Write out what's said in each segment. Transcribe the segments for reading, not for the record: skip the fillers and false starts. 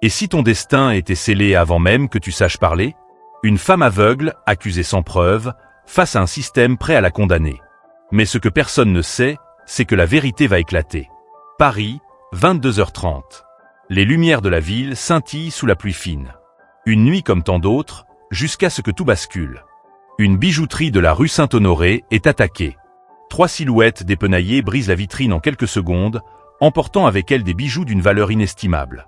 Et si ton destin était scellé avant même que tu saches parler? Une femme aveugle, accusée sans preuve, face à un système prêt à la condamner. Mais ce que personne ne sait, c'est que la vérité va éclater. Paris, 22h30. Les lumières de la ville scintillent sous la pluie fine. Une nuit comme tant d'autres, jusqu'à ce que tout bascule. Une bijouterie de la rue Saint-Honoré est attaquée. 3 silhouettes dépenaillées brisent la vitrine en quelques secondes, emportant avec elles des bijoux d'une valeur inestimable.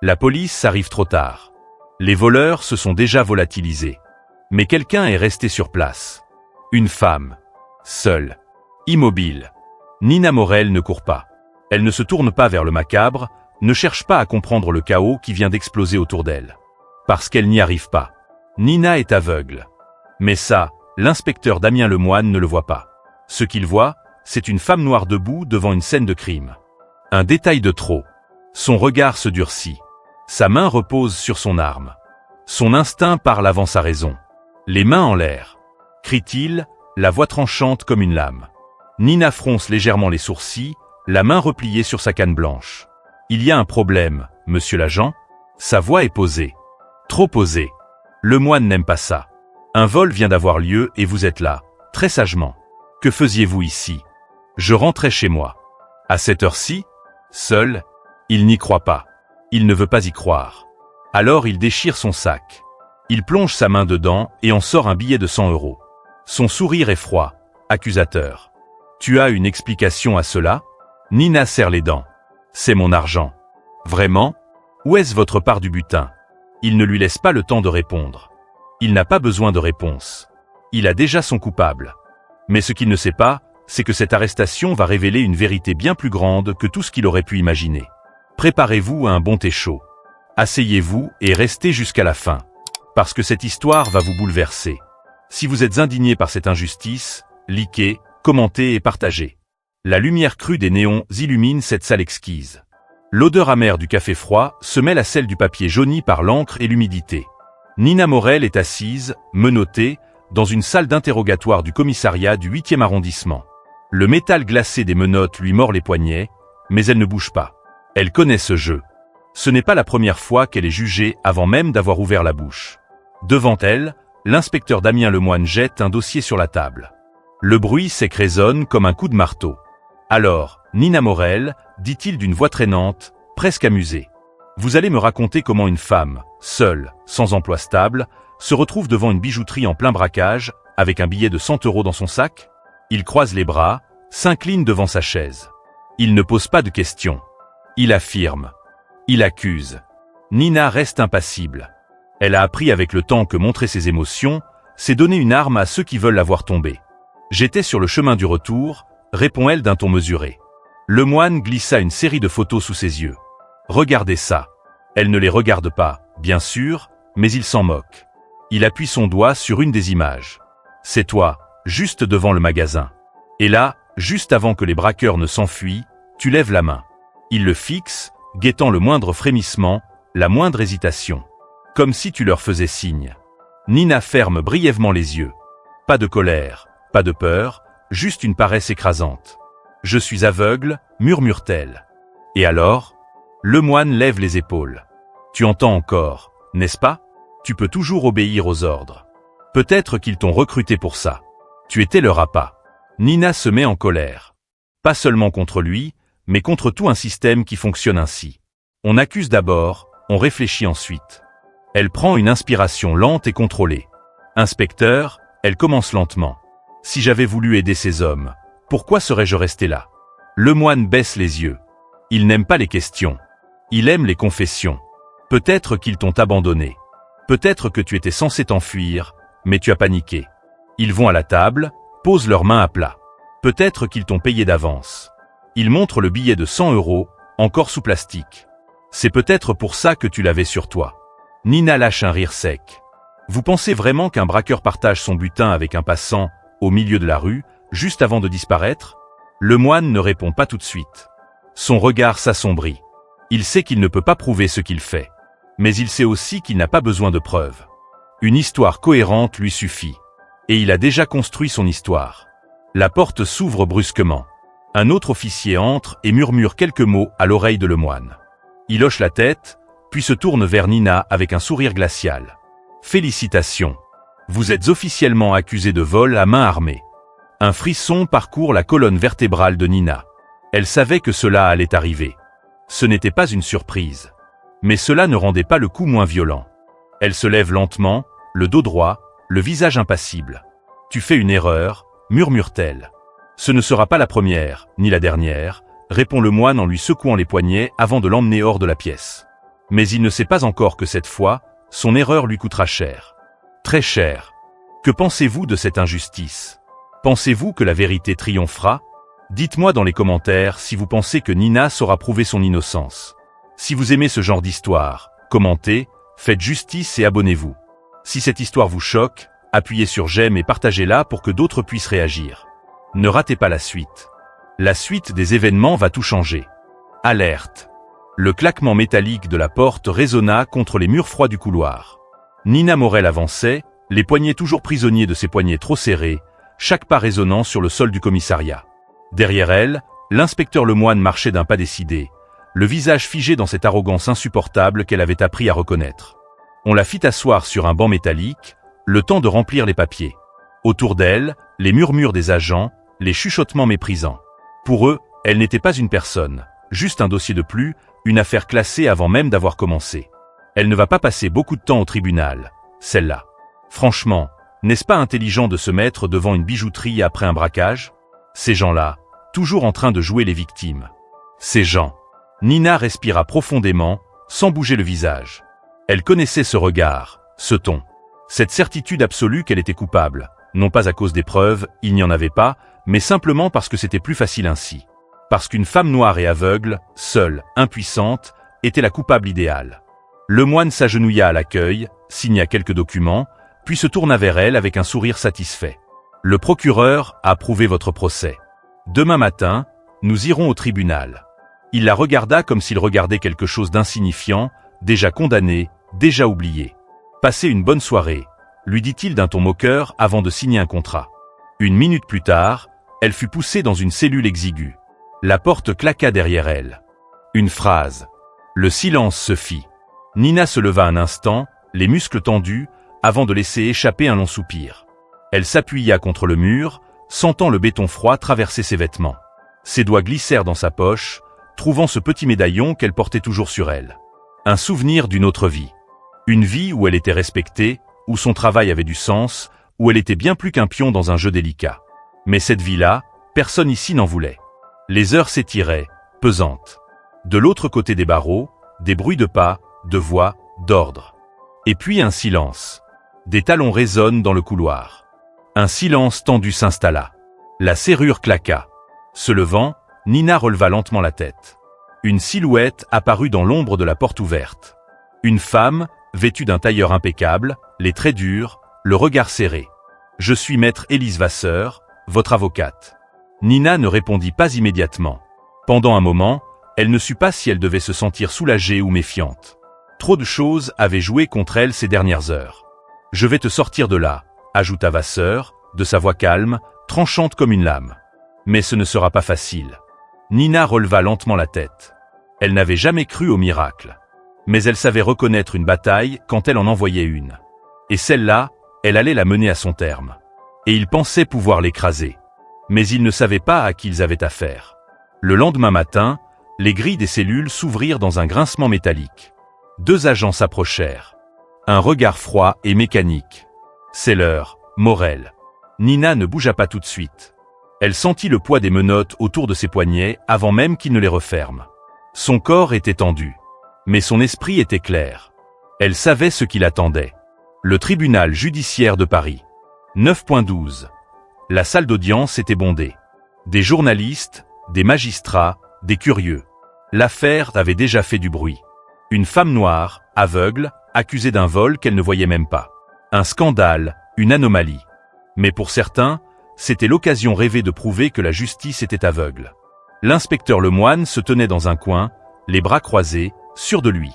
La police arrive trop tard. Les voleurs se sont déjà volatilisés. Mais quelqu'un est resté sur place. Une femme. Seule. Immobile. Nina Morel ne court pas. Elle ne se tourne pas vers le macabre, ne cherche pas à comprendre le chaos qui vient d'exploser autour d'elle. Parce qu'elle n'y arrive pas. Nina est aveugle. Mais ça, l'inspecteur Damien Lemoine ne le voit pas. Ce qu'il voit, c'est une femme noire debout devant une scène de crime. Un détail de trop. Son regard se durcit. Sa main repose sur son arme. Son instinct parle avant sa raison. Les mains en l'air. Crie-t-il, la voix tranchante comme une lame. Nina fronce légèrement les sourcils, la main repliée sur sa canne blanche. Il y a un problème, monsieur l'agent? Sa voix est posée. Trop posée. Lemoine n'aime pas ça. Un vol vient d'avoir lieu et vous êtes là, très sagement. Que faisiez-vous ici? Je rentrais chez moi. À cette heure-ci? Seul? Il n'y croit pas. Il ne veut pas y croire. Alors il déchire son sac. Il plonge sa main dedans et en sort un billet de 100 €. Son sourire est froid, accusateur. Tu as une explication à cela? Nina serre les dents. C'est mon argent. Vraiment? Où est-ce votre part du butin? Il ne lui laisse pas le temps de répondre. Il n'a pas besoin de réponse. Il a déjà son coupable. Mais ce qu'il ne sait pas, c'est que cette arrestation va révéler une vérité bien plus grande que tout ce qu'il aurait pu imaginer. Préparez-vous à un bon thé chaud. Asseyez-vous et restez jusqu'à la fin. Parce que cette histoire va vous bouleverser. Si vous êtes indigné par cette injustice, likez, commentez et partagez. La lumière crue des néons illumine cette salle exquise. L'odeur amère du café froid se mêle à celle du papier jauni par l'encre et l'humidité. Nina Morel est assise, menottée, dans une salle d'interrogatoire du commissariat du 8e arrondissement. Le métal glacé des menottes lui mord les poignets, mais elle ne bouge pas. Elle connaît ce jeu. Ce n'est pas la première fois qu'elle est jugée avant même d'avoir ouvert la bouche. Devant elle, l'inspecteur Damien Lemoine jette un dossier sur la table. Le bruit sec résonne comme un coup de marteau. Alors, Nina Morel, dit-il d'une voix traînante, presque amusée. Vous allez me raconter comment une femme, seule, sans emploi stable, se retrouve devant une bijouterie en plein braquage, avec un billet de 100 € dans son sac? Il croise les bras, s'incline devant sa chaise. Il ne pose pas de questions. Il affirme. Il accuse. Nina reste impassible. Elle a appris avec le temps que montrer ses émotions, c'est donner une arme à ceux qui veulent la voir tomber. J'étais sur le chemin du retour, répond-elle d'un ton mesuré. Lemoine glissa une série de photos sous ses yeux. Regardez ça. Elle ne les regarde pas, bien sûr, mais il s'en moque. Il appuie son doigt sur une des images. C'est toi, juste devant le magasin. Et là, juste avant que les braqueurs ne s'enfuient, tu lèves la main. Il le fixe, guettant le moindre frémissement, la moindre hésitation. Comme si tu leur faisais signe. Nina ferme brièvement les yeux. Pas de colère, pas de peur, juste une paresse écrasante. Je suis aveugle, murmure-t-elle. Et alors? Lemoine lève les épaules. Tu entends encore, n'est-ce pas? Tu peux toujours obéir aux ordres. Peut-être qu'ils t'ont recruté pour ça. Tu étais leur appât. Nina se met en colère. Pas seulement contre lui, mais contre tout un système qui fonctionne ainsi. On accuse d'abord, on réfléchit ensuite. Elle prend une inspiration lente et contrôlée. Inspecteur, elle commence lentement. Si j'avais voulu aider ces hommes, pourquoi serais-je resté là? Lemoine baisse les yeux. Il n'aime pas les questions. Il aime les confessions. Peut-être qu'ils t'ont abandonné. Peut-être que tu étais censé t'enfuir, mais tu as paniqué. Ils vont à la table, posent leurs mains à plat. Peut-être qu'ils t'ont payé d'avance. Ils montrent le billet de 100 €, encore sous plastique. C'est peut-être pour ça que tu l'avais sur toi. Nina lâche un rire sec. Vous pensez vraiment qu'un braqueur partage son butin avec un passant, au milieu de la rue, juste avant de disparaître? Lemoine ne répond pas tout de suite. Son regard s'assombrit. Il sait qu'il ne peut pas prouver ce qu'il fait. Mais il sait aussi qu'il n'a pas besoin de preuves. Une histoire cohérente lui suffit. Et il a déjà construit son histoire. La porte s'ouvre brusquement. Un autre officier entre et murmure quelques mots à l'oreille de Lemoine. Il hoche la tête, puis se tourne vers Nina avec un sourire glacial. « Félicitations. Vous êtes officiellement accusé de vol à main armée. » Un frisson parcourt la colonne vertébrale de Nina. Elle savait que cela allait arriver. Ce n'était pas une surprise. Mais cela ne rendait pas le coup moins violent. Elle se lève lentement, le dos droit, le visage impassible. « Tu fais une erreur », murmure-t-elle. « Ce ne sera pas la première, ni la dernière », répond le moine en lui secouant les poignets avant de l'emmener hors de la pièce. Mais il ne sait pas encore que cette fois, son erreur lui coûtera cher. Très cher. Que pensez-vous de cette injustice ? Pensez-vous que la vérité triomphera ? Dites-moi dans les commentaires si vous pensez que Nina saura prouver son innocence. Si vous aimez ce genre d'histoire, commentez, faites justice et abonnez-vous. Si cette histoire vous choque, appuyez sur j'aime et partagez-la pour que d'autres puissent réagir. Ne ratez pas la suite. La suite des événements va tout changer. Alerte. Le claquement métallique de la porte résonna contre les murs froids du couloir. Nina Morel avançait, les poignets toujours prisonniers de ses poignets trop serrés, chaque pas résonnant sur le sol du commissariat. Derrière elle, l'inspecteur Lemoine marchait d'un pas décidé, le visage figé dans cette arrogance insupportable qu'elle avait appris à reconnaître. On la fit asseoir sur un banc métallique, le temps de remplir les papiers. Autour d'elle, les murmures des agents, les chuchotements méprisants. Pour eux, elle n'était pas une personne, juste un dossier de plus, une affaire classée avant même d'avoir commencé. Elle ne va pas passer beaucoup de temps au tribunal, celle-là. Franchement, n'est-ce pas intelligent de se mettre devant une bijouterie après un braquage ? Ces gens-là, toujours en train de jouer les victimes. Ces gens. Nina respira profondément, sans bouger le visage. Elle connaissait ce regard, ce ton. Cette certitude absolue qu'elle était coupable, non pas à cause des preuves, il n'y en avait pas, mais simplement parce que c'était plus facile ainsi. Parce qu'une femme noire et aveugle, seule, impuissante, était la coupable idéale. Le moine s'agenouilla à l'accueil, signa quelques documents, puis se tourna vers elle avec un sourire satisfait. « Le procureur a approuvé votre procès. Demain matin, nous irons au tribunal. » Il la regarda comme s'il regardait quelque chose d'insignifiant, déjà condamné, déjà oublié. « Passez une bonne soirée », lui dit-il d'un ton moqueur avant de signer un contrat. Une minute plus tard, elle fut poussée dans une cellule exiguë. La porte claqua derrière elle. Une phrase. Le silence se fit. Nina se leva un instant, les muscles tendus, avant de laisser échapper un long soupir. Elle s'appuya contre le mur, sentant le béton froid traverser ses vêtements. Ses doigts glissèrent dans sa poche, trouvant ce petit médaillon qu'elle portait toujours sur elle. Un souvenir d'une autre vie. Une vie où elle était respectée, où son travail avait du sens, où elle était bien plus qu'un pion dans un jeu délicat. Mais cette vie-là, personne ici n'en voulait. Les heures s'étiraient, pesantes. De l'autre côté des barreaux, des bruits de pas, de voix, d'ordre. Et puis un silence. Des talons résonnent dans le couloir. Un silence tendu s'installa. La serrure claqua. Se levant, Nina releva lentement la tête. Une silhouette apparut dans l'ombre de la porte ouverte. Une femme, vêtue d'un tailleur impeccable, les traits durs, le regard serré. « Je suis maître Élise Vasseur, votre avocate. » Nina ne répondit pas immédiatement. Pendant un moment, elle ne sut pas si elle devait se sentir soulagée ou méfiante. Trop de choses avaient joué contre elle ces dernières heures. « Je vais te sortir de là », ajouta Vasseur, de sa voix calme, tranchante comme une lame. Mais ce ne sera pas facile. Nina releva lentement la tête. Elle n'avait jamais cru au miracle. Mais elle savait reconnaître une bataille quand elle en envoyait une. Et celle-là, elle allait la mener à son terme. Et il pensait pouvoir l'écraser. Mais il ne savait pas à qui ils avaient affaire. Le lendemain matin, les grilles des cellules s'ouvrirent dans un grincement métallique. 2 agents s'approchèrent. Un regard froid et mécanique. « C'est l'heure, Morel. » Nina ne bougea pas tout de suite. Elle sentit le poids des menottes autour de ses poignets avant même qu'il ne les referme. Son corps était tendu. Mais son esprit était clair. Elle savait ce qui l'attendait. Le tribunal judiciaire de Paris. 9.12. La salle d'audience était bondée. Des journalistes, des magistrats, des curieux. L'affaire avait déjà fait du bruit. Une femme noire, aveugle, accusée d'un vol qu'elle ne voyait même pas. Un scandale, une anomalie. Mais pour certains, c'était l'occasion rêvée de prouver que la justice était aveugle. L'inspecteur Lemoine se tenait dans un coin, les bras croisés, sûr de lui.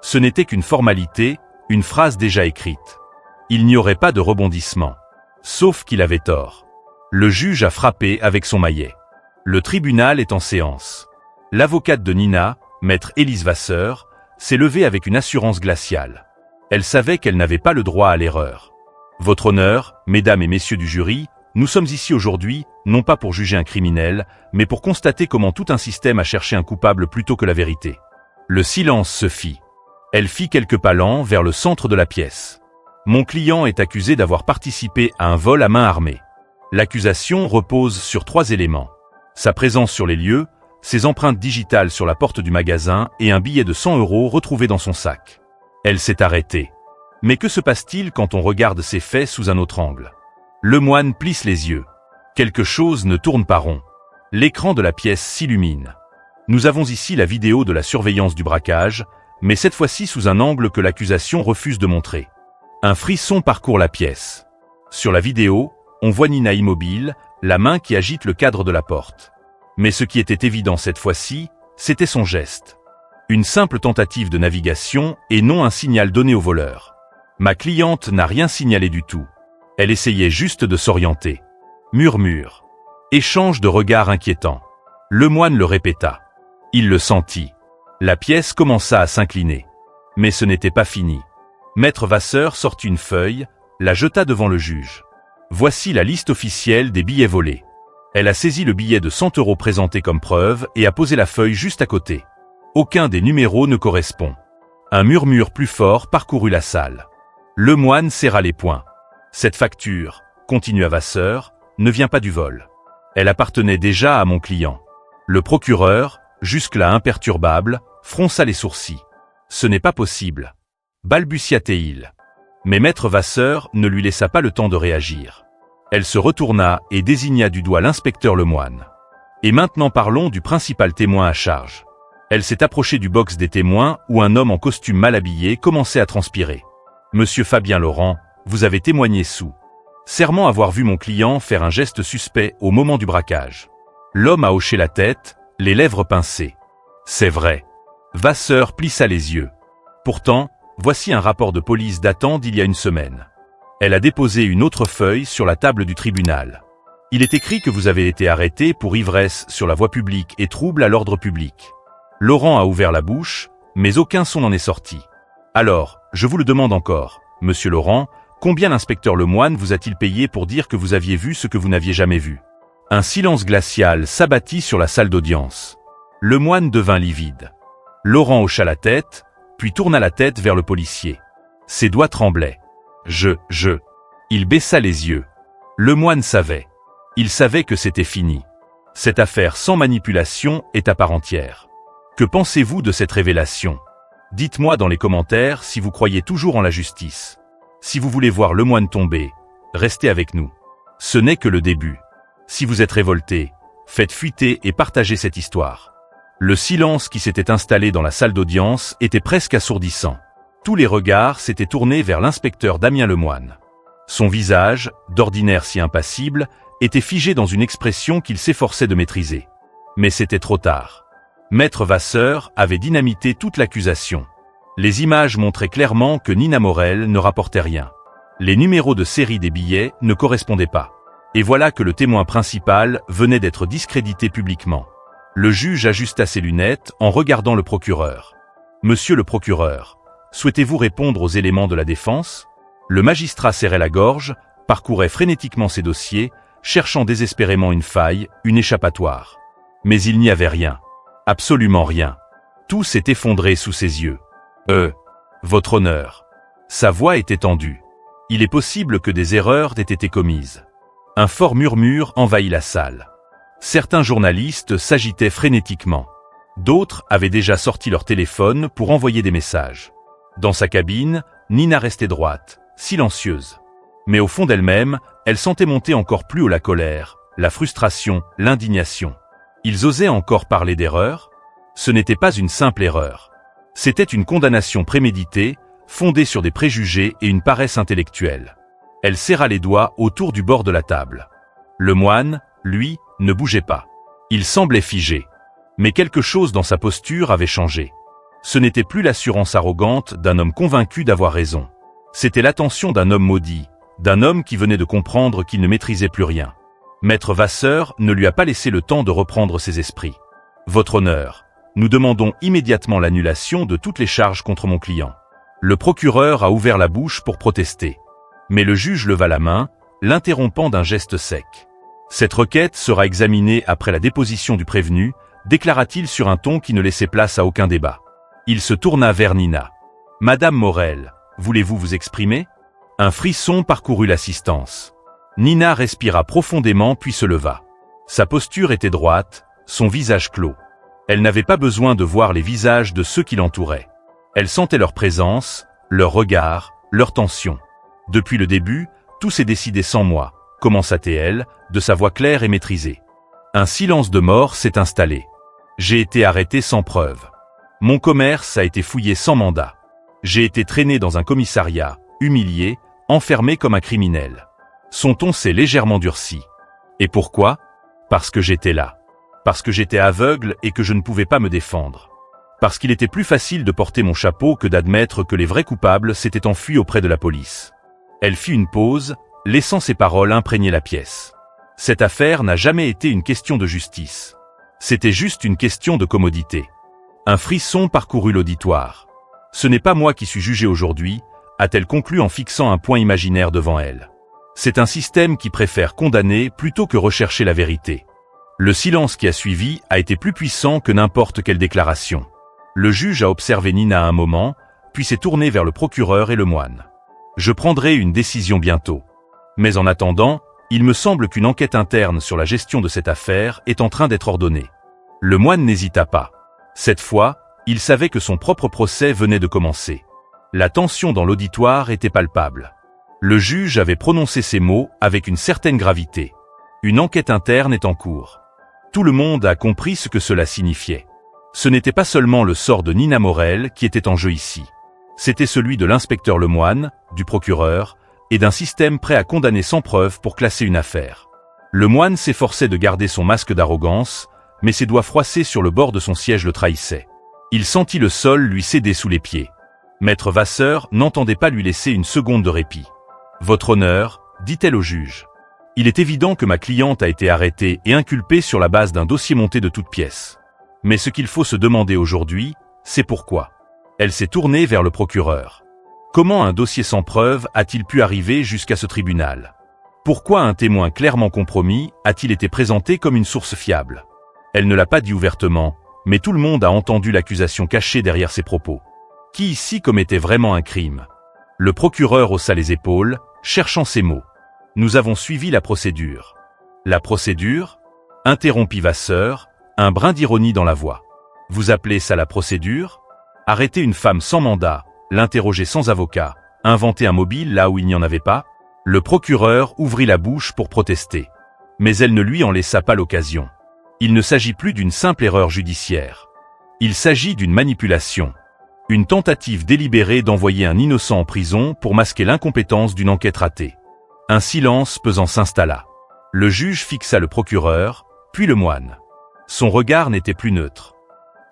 Ce n'était qu'une formalité, une phrase déjà écrite. Il n'y aurait pas de rebondissement. Sauf qu'il avait tort. Le juge a frappé avec son maillet. Le tribunal est en séance. L'avocate de Nina, maître Élise Vasseur, s'est levée avec une assurance glaciale. Elle savait qu'elle n'avait pas le droit à l'erreur. Votre honneur, mesdames et messieurs du jury, nous sommes ici aujourd'hui, non pas pour juger un criminel, mais pour constater comment tout un système a cherché un coupable plutôt que la vérité. Le silence se fit. Elle fit quelques pas lents vers le centre de la pièce. Mon client est accusé d'avoir participé à un vol à main armée. L'accusation repose sur 3 éléments. Sa présence sur les lieux, ses empreintes digitales sur la porte du magasin et un billet de 100 € retrouvé dans son sac. Elle s'est arrêtée. Mais que se passe-t-il quand on regarde ces faits sous un autre angle? Lemoine plisse les yeux. Quelque chose ne tourne pas rond. L'écran de la pièce s'illumine. Nous avons ici la vidéo de la surveillance du braquage, mais cette fois-ci sous un angle que l'accusation refuse de montrer. Un frisson parcourt la pièce. Sur la vidéo, on voit Nina immobile, la main qui agite le cadre de la porte. Mais ce qui était évident cette fois-ci, c'était son geste. Une simple tentative de navigation et non un signal donné au voleur. Ma cliente n'a rien signalé du tout. Elle essayait juste de s'orienter. Murmure. Échange de regards inquiétants. Lemoine le répéta. Il le sentit. La pièce commença à s'incliner. Mais ce n'était pas fini. Maître Vasseur sortit une feuille, la jeta devant le juge. Voici la liste officielle des billets volés. Elle a saisi le billet de 100 € présenté comme preuve et a posé la feuille juste à côté. Aucun des numéros ne correspond. Un murmure plus fort parcourut la salle. Lemoine serra les poings. Cette facture, continua Vasseur, ne vient pas du vol. Elle appartenait déjà à mon client. Le procureur, jusque-là imperturbable, fronça les sourcils. Ce n'est pas possible. Balbutia-t-il. Mais Maître Vasseur ne lui laissa pas le temps de réagir. Elle se retourna et désigna du doigt l'inspecteur Lemoine. Et maintenant parlons du principal témoin à charge. Elle s'est approchée du box des témoins où un homme en costume mal habillé commençait à transpirer. Monsieur Fabien Laurent, vous avez témoigné sous serment avoir vu mon client faire un geste suspect au moment du braquage. L'homme a hoché la tête, les lèvres pincées. C'est vrai. Vasseur plissa les yeux. Pourtant, voici un rapport de police datant d'il y a une semaine. Elle a déposé une autre feuille sur la table du tribunal. Il est écrit que vous avez été arrêté pour ivresse sur la voie publique et trouble à l'ordre public. Laurent a ouvert la bouche, mais aucun son n'en est sorti. Alors, je vous le demande encore, monsieur Laurent, combien l'inspecteur Lemoine vous a-t-il payé pour dire que vous aviez vu ce que vous n'aviez jamais vu? Un silence glacial s'abattit sur la salle d'audience. Lemoine devint livide. Laurent hocha la tête, puis tourna la tête vers le policier. Ses doigts tremblaient. Il baissa les yeux. Lemoine savait. Il savait que c'était fini. Cette affaire sans manipulation est à part entière. Que pensez-vous de cette révélation? Dites-moi dans les commentaires si vous croyez toujours en la justice. Si vous voulez voir Lemoine tomber, restez avec nous. Ce n'est que le début. Si vous êtes révolté, faites fuiter et partagez cette histoire. Le silence qui s'était installé dans la salle d'audience était presque assourdissant. Tous les regards s'étaient tournés vers l'inspecteur Damien Lemoine. Son visage, d'ordinaire si impassible, était figé dans une expression qu'il s'efforçait de maîtriser. Mais c'était trop tard. Maître Vasseur avait dynamité toute l'accusation. Les images montraient clairement que Nina Morel ne rapportait rien. Les numéros de série des billets ne correspondaient pas. Et voilà que le témoin principal venait d'être discrédité publiquement. Le juge ajusta ses lunettes en regardant le procureur. « Monsieur le procureur, souhaitez-vous répondre aux éléments de la défense ?» Le magistrat serrait la gorge, parcourait frénétiquement ses dossiers, cherchant désespérément une faille, une échappatoire. Mais il n'y avait rien. Absolument rien. Tout s'est effondré sous ses yeux. Votre honneur. Sa voix était tendue. Il est possible que des erreurs aient été commises. Un fort murmure envahit la salle. Certains journalistes s'agitaient frénétiquement. D'autres avaient déjà sorti leur téléphone pour envoyer des messages. Dans sa cabine, Nina restait droite, silencieuse. Mais au fond d'elle-même, elle sentait monter encore plus haut la colère, la frustration, l'indignation. Ils osaient encore parler d'erreur? Ce n'était pas une simple erreur. C'était une condamnation préméditée, fondée sur des préjugés et une paresse intellectuelle. Elle serra les doigts autour du bord de la table. Lemoine, lui, ne bougeait pas. Il semblait figé. Mais quelque chose dans sa posture avait changé. Ce n'était plus l'assurance arrogante d'un homme convaincu d'avoir raison. C'était l'attention d'un homme maudit, d'un homme qui venait de comprendre qu'il ne maîtrisait plus rien. Maître Vasseur ne lui a pas laissé le temps de reprendre ses esprits. Votre honneur, Nous demandons immédiatement l'annulation de toutes les charges contre mon client. Le procureur a ouvert la bouche pour protester. Mais le juge leva la main, l'interrompant d'un geste sec. Cette requête sera examinée après la déposition du prévenu, déclara-t-il sur un ton qui ne laissait place à aucun débat. Il se tourna vers Nina. « Madame Morel, voulez-vous vous exprimer ?» Un frisson parcourut l'assistance. Nina respira profondément puis se leva. Sa posture était droite, son visage clos. Elle n'avait pas besoin de voir les visages de ceux qui l'entouraient. Elle sentait leur présence, leur regard, leur tension. Depuis le début, tout s'est décidé sans moi, commença-t-elle, de sa voix claire et maîtrisée. Un silence de mort s'est installé. J'ai été arrêté sans preuve. Mon commerce a été fouillé sans mandat. J'ai été traîné dans un commissariat, humilié, enfermé comme un criminel. Son ton s'est légèrement durci. Et pourquoi ? Parce que j'étais là. Parce que j'étais aveugle et que je ne pouvais pas me défendre. Parce qu'il était plus facile de porter mon chapeau que d'admettre que les vrais coupables s'étaient enfuis auprès de la police. Elle fit une pause, laissant ses paroles imprégner la pièce. Cette affaire n'a jamais été une question de justice. C'était juste une question de commodité. Un frisson parcourut l'auditoire. Ce n'est pas moi qui suis jugé aujourd'hui, a-t-elle conclu en fixant un point imaginaire devant elle. C'est un système qui préfère condamner plutôt que rechercher la vérité. Le silence qui a suivi a été plus puissant que n'importe quelle déclaration. Le juge a observé Nina un moment, puis s'est tourné vers le procureur et le moine. Je prendrai une décision bientôt. Mais en attendant, il me semble qu'une enquête interne sur la gestion de cette affaire est en train d'être ordonnée. Le moine n'hésita pas. Cette fois, il savait que son propre procès venait de commencer. La tension dans l'auditoire était palpable. Le juge avait prononcé ces mots avec une certaine gravité. Une enquête interne est en cours. Tout le monde a compris ce que cela signifiait. Ce n'était pas seulement le sort de Nina Morel qui était en jeu ici. C'était celui de l'inspecteur Lemoine, du procureur, et d'un système prêt à condamner sans preuve pour classer une affaire. Le moine s'efforçait de garder son masque d'arrogance, mais ses doigts froissés sur le bord de son siège le trahissaient. Il sentit le sol lui céder sous les pieds. Maître Vasseur n'entendait pas lui laisser une seconde de répit. « Votre honneur », dit-elle au juge. « Il est évident que ma cliente a été arrêtée et inculpée sur la base d'un dossier monté de toutes pièces. Mais ce qu'il faut se demander aujourd'hui, c'est pourquoi. » Elle s'est tournée vers le procureur. Comment un dossier sans preuve a-t-il pu arriver jusqu'à ce tribunal? Pourquoi un témoin clairement compromis a-t-il été présenté comme une source fiable? Elle ne l'a pas dit ouvertement, mais tout le monde a entendu l'accusation cachée derrière ses propos. Qui ici commettait vraiment un crime? Le procureur haussa les épaules, cherchant ses mots. Nous avons suivi la procédure. La procédure? Interrompit Vasseur, un brin d'ironie dans la voix. Vous appelez ça la procédure? Arrêter une femme sans mandat, l'interroger sans avocat, inventer un mobile là où il n'y en avait pas? Le procureur ouvrit la bouche pour protester. Mais elle ne lui en laissa pas l'occasion. Il ne s'agit plus d'une simple erreur judiciaire. Il s'agit d'une manipulation. Une tentative délibérée d'envoyer un innocent en prison pour masquer l'incompétence d'une enquête ratée. Un silence pesant s'installa. Le juge fixa le procureur, puis le moine. Son regard n'était plus neutre.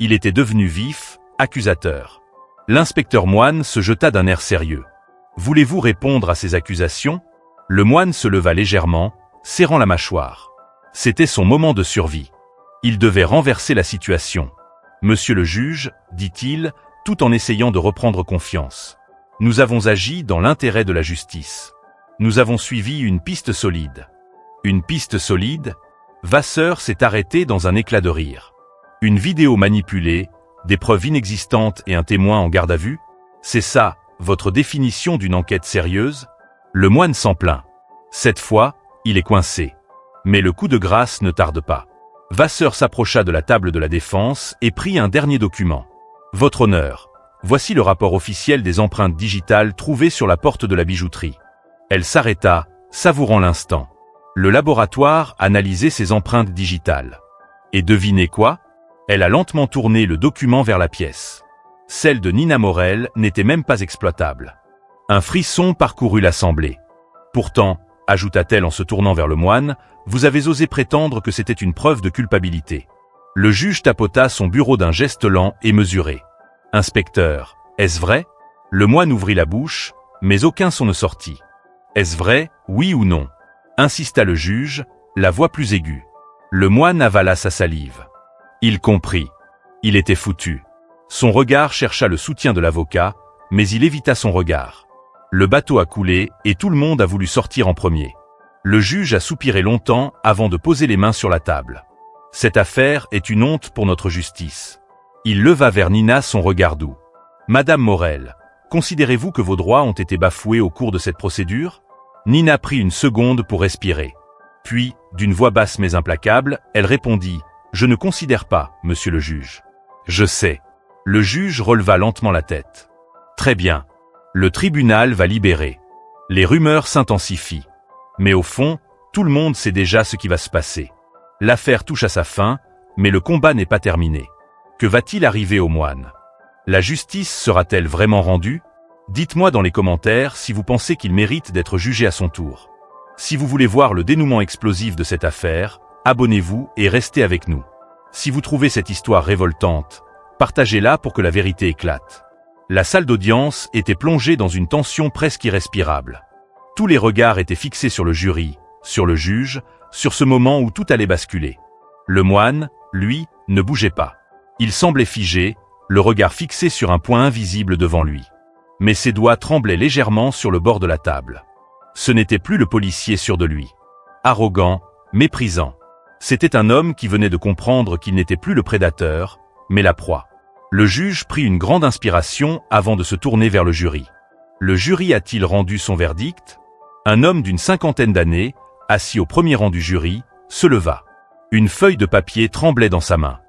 Il était devenu vif, accusateur. L'inspecteur moine se jeta d'un air sérieux. « Voulez-vous répondre à ces accusations ?» Le moine se leva légèrement, serrant la mâchoire. C'était son moment de survie. Il devait renverser la situation. « Monsieur le juge, dit-il, tout en essayant de reprendre confiance. Nous avons agi dans l'intérêt de la justice. Nous avons suivi une piste solide. » Une piste solide? Vasseur s'est arrêté dans un éclat de rire. Une vidéo manipulée, des preuves inexistantes et un témoin en garde à vue? C'est ça, votre définition d'une enquête sérieuse? Le moine s'en plaint. Cette fois, il est coincé. Mais le coup de grâce ne tarde pas. Vasseur s'approcha de la table de la défense et prit un dernier document. Votre honneur, voici le rapport officiel des empreintes digitales trouvées sur la porte de la bijouterie. Elle s'arrêta, savourant l'instant. Le laboratoire analysait ces empreintes digitales. Et devinez quoi? Elle a lentement tourné le document vers la pièce. Celle de Nina Morel n'était même pas exploitable. Un frisson parcourut l'assemblée. Pourtant, ajouta-t-elle en se tournant vers le moine, vous avez osé prétendre que c'était une preuve de culpabilité. Le juge tapota son bureau d'un geste lent et mesuré. Inspecteur, est-ce vrai? Le moine ouvrit la bouche, mais aucun son ne sortit. Est-ce vrai, oui ou non? Insista le juge, la voix plus aiguë. Le moine avala sa salive. Il comprit. Il était foutu. Son regard chercha le soutien de l'avocat, mais il évita son regard. Le bateau a coulé et tout le monde a voulu sortir en premier. Le juge a soupiré longtemps avant de poser les mains sur la table. Cette affaire est une honte pour notre justice. Il leva vers Nina son regard doux. Madame Morel, considérez-vous que vos droits ont été bafoués au cours de cette procédure? Nina prit une seconde pour respirer. Puis, d'une voix basse mais implacable, elle répondit « Je ne considère pas, monsieur le juge. » « Je sais. » Le juge releva lentement la tête. « Très bien. Le tribunal va libérer. » Les rumeurs s'intensifient. Mais au fond, tout le monde sait déjà ce qui va se passer. L'affaire touche à sa fin, mais le combat n'est pas terminé. Que va-t-il arriver au moine? La justice sera-t-elle vraiment rendue? Dites-moi dans les commentaires si vous pensez qu'il mérite d'être jugé à son tour. Si vous voulez voir le dénouement explosif de cette affaire, abonnez-vous et restez avec nous. Si vous trouvez cette histoire révoltante, partagez-la pour que la vérité éclate. La salle d'audience était plongée dans une tension presque irrespirable. Tous les regards étaient fixés sur le jury, sur le juge, sur ce moment où tout allait basculer. Le moine, lui, ne bougeait pas. Il semblait figé, le regard fixé sur un point invisible devant lui. Mais ses doigts tremblaient légèrement sur le bord de la table. Ce n'était plus le policier sûr de lui. Arrogant, méprisant. C'était un homme qui venait de comprendre qu'il n'était plus le prédateur, mais la proie. Le juge prit une grande inspiration avant de se tourner vers le jury. Le jury a-t-il rendu son verdict? Un homme d'une 50aine d'années, assis au premier rang du jury, se leva. Une feuille de papier tremblait dans sa main.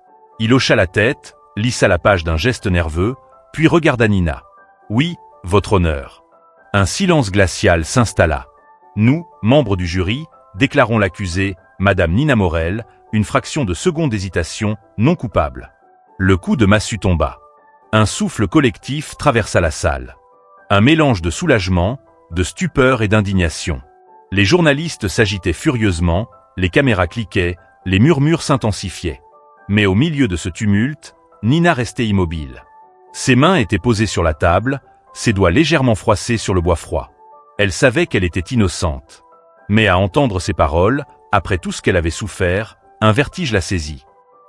Il hocha la tête, lissa la page d'un geste nerveux, puis regarda Nina. « Oui, votre honneur. » Un silence glacial s'installa. Nous, membres du jury, déclarons l'accusée, Madame Nina Morel, une fraction de seconde d'hésitation, non coupable. Le coup de massue tomba. Un souffle collectif traversa la salle. Un mélange de soulagement, de stupeur et d'indignation. Les journalistes s'agitaient furieusement, les caméras cliquaient, les murmures s'intensifiaient. Mais au milieu de ce tumulte, Nina restait immobile. Ses mains étaient posées sur la table, ses doigts légèrement froissés sur le bois froid. Elle savait qu'elle était innocente. Mais à entendre ces paroles, après tout ce qu'elle avait souffert, un vertige la saisit.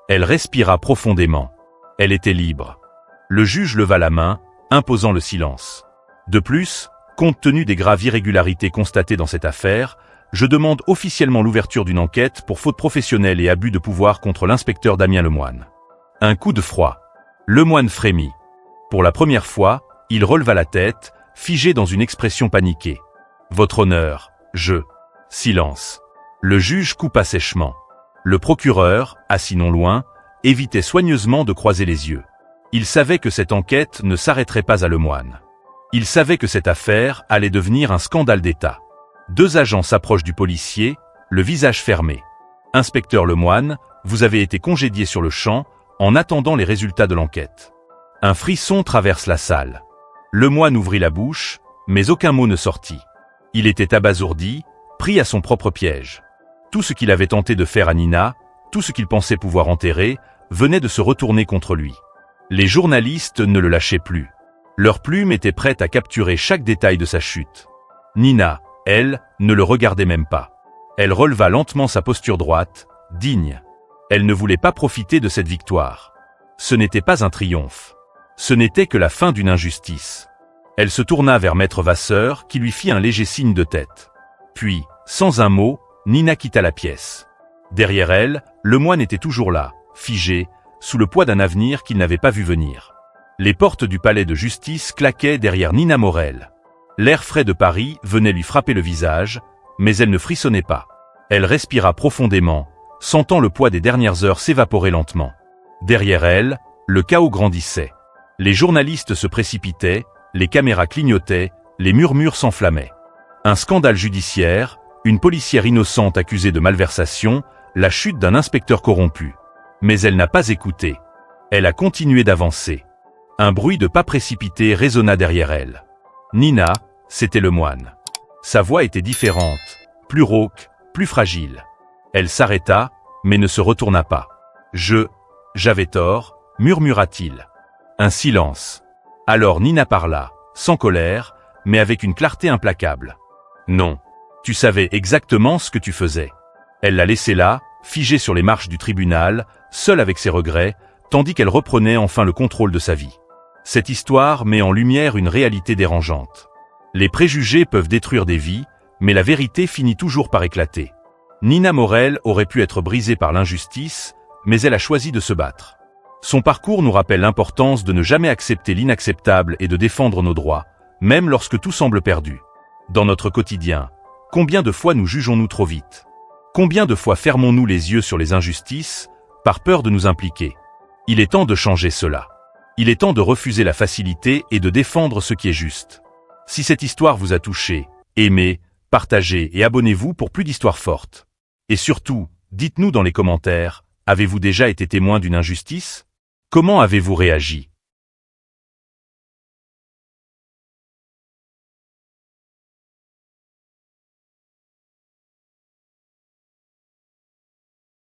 Elle respira profondément. Elle était libre. Le juge leva la main, imposant le silence. De plus, compte tenu des graves irrégularités constatées dans cette affaire, je demande officiellement l'ouverture d'une enquête pour faute professionnelle et abus de pouvoir contre l'inspecteur Damien Lemoine. Un coup de froid. Lemoine frémit. Pour la première fois, il releva la tête, figé dans une expression paniquée. « Votre honneur, je... » Silence. Le juge coupa sèchement. Le procureur, assis non loin, évitait soigneusement de croiser les yeux. Il savait que cette enquête ne s'arrêterait pas à Lemoine. Il savait que cette affaire allait devenir un scandale d'État. Deux agents s'approchent du policier, le visage fermé. « Inspecteur Lemoine, vous avez été congédié sur le champ en attendant les résultats de l'enquête. » Un frisson traverse la salle. Lemoine ouvrit la bouche, mais aucun mot ne sortit. Il était abasourdi, pris à son propre piège. Tout ce qu'il avait tenté de faire à Nina, tout ce qu'il pensait pouvoir enterrer, venait de se retourner contre lui. Les journalistes ne le lâchaient plus. Leur plume était prête à capturer chaque détail de sa chute. Nina, elle, ne le regardait même pas. Elle releva lentement sa posture droite, digne. Elle ne voulait pas profiter de cette victoire. Ce n'était pas un triomphe. Ce n'était que la fin d'une injustice. Elle se tourna vers Maître Vasseur, qui lui fit un léger signe de tête. Puis, sans un mot, Nina quitta la pièce. Derrière elle, Lemoine était toujours là, figé, sous le poids d'un avenir qu'il n'avait pas vu venir. Les portes du palais de justice claquaient derrière Nina Morel. L'air frais de Paris venait lui frapper le visage, mais elle ne frissonnait pas. Elle respira profondément, sentant le poids des dernières heures s'évaporer lentement. Derrière elle, le chaos grandissait. Les journalistes se précipitaient, les caméras clignotaient, les murmures s'enflammaient. Un scandale judiciaire, une policière innocente accusée de malversation, la chute d'un inspecteur corrompu. Mais elle n'a pas écouté. Elle a continué d'avancer. Un bruit de pas précipités résonna derrière elle. Nina, c'était Lemoine. Sa voix était différente, plus rauque, plus fragile. Elle s'arrêta, mais ne se retourna pas. J'avais tort, murmura-t-il. Un silence. Alors Nina parla, sans colère, mais avec une clarté implacable. Non. Tu savais exactement ce que tu faisais. Elle l'a laissé là, figé sur les marches du tribunal, seul avec ses regrets, tandis qu'elle reprenait enfin le contrôle de sa vie. Cette histoire met en lumière une réalité dérangeante. Les préjugés peuvent détruire des vies, mais la vérité finit toujours par éclater. Nina Morel aurait pu être brisée par l'injustice, mais elle a choisi de se battre. Son parcours nous rappelle l'importance de ne jamais accepter l'inacceptable et de défendre nos droits, même lorsque tout semble perdu. Dans notre quotidien, combien de fois nous jugeons-nous trop vite? Combien de fois fermons-nous les yeux sur les injustices, par peur de nous impliquer? Il est temps de changer cela. Il est temps de refuser la facilité et de défendre ce qui est juste. Si cette histoire vous a touché, aimez, partagez et abonnez-vous pour plus d'histoires fortes. Et surtout, dites-nous dans les commentaires, avez-vous déjà été témoin d'une injustice? Comment avez-vous réagi?